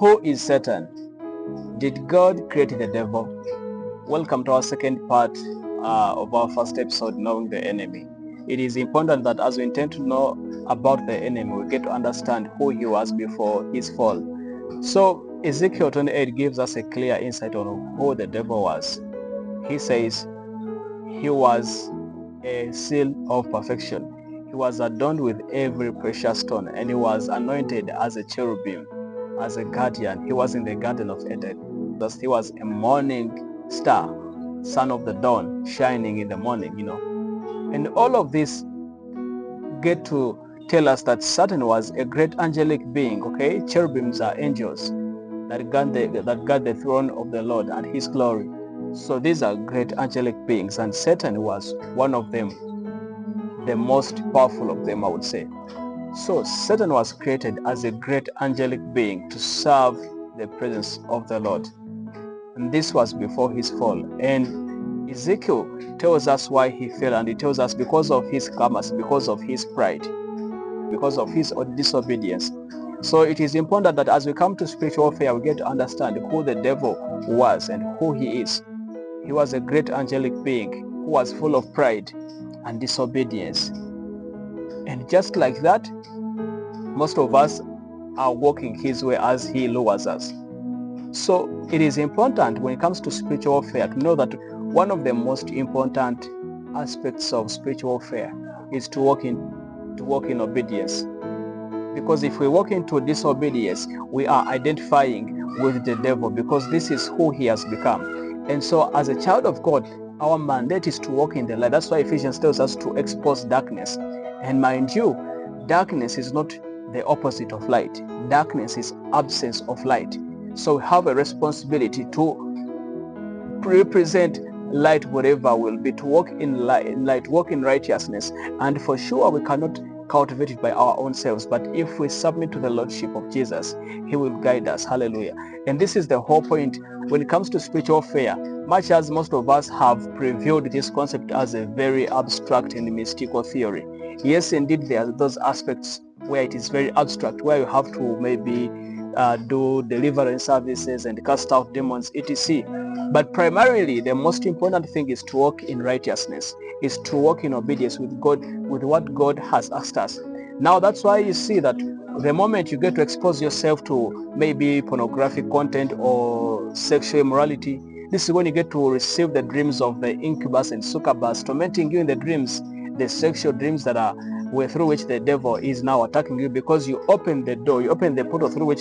Who is Satan? Did God create the devil? Welcome to our second part of our first episode, Knowing the Enemy. It is important that as we intend to know about the enemy, we get to understand who he was before his fall. So Ezekiel 28 gives us a clear insight on who the devil was. He says he was a seal of perfection. He was adorned with every precious stone, and he was anointed as a cherubim, as a guardian. He was in the Garden of Eden. Thus, he was a morning star, son of the dawn, shining in the morning, And all of this get to tell us that Satan was a great angelic being, okay? Cherubims are angels that guard the throne of the Lord and his glory. So these are great angelic beings, and Satan was one of them, the most powerful of them, I would say. So Satan was created as a great angelic being to serve the presence of the Lord. And this was before his fall. And Ezekiel tells us why he fell, and he tells us because of his clamors, because of his pride, because of his disobedience. So it is important that as we come to spiritual warfare, we get to understand who the devil was and who he is. He was a great angelic being who was full of pride and disobedience. And just like that, most of us are walking his way as he lowers us. So it is important when it comes to spiritual warfare to know that one of the most important aspects of spiritual warfare is to walk in obedience. Because if we walk into disobedience, we are identifying with the devil, because this is who he has become. And so as a child of God, our mandate is to walk in the light. That's why Ephesians tells us to expose darkness. And mind you, darkness is not the opposite of light. Darkness is absence of light. So we have a responsibility to represent light wherever will be, to walk in light, walk in righteousness. And for sure we cannot cultivate it by our own selves, but if we submit to the Lordship of Jesus, he will guide us. Hallelujah. And this is the whole point when it comes to spiritual warfare. Much as most of us have previewed this concept as a very abstract and mystical theory, yes, indeed, there are those aspects where it is very abstract, where you have to maybe do deliverance services and cast out demons, etc. But primarily, the most important thing is to walk in righteousness, is to walk in obedience with God, with what God has asked us. Now, that's why you see that the moment you get to expose yourself to maybe pornographic content or sexual immorality, this is when you get to receive the dreams of the incubus and succubus tormenting you in the dreams, the sexual dreams that are through which the devil is now attacking you, because you open the door, you open the portal through which now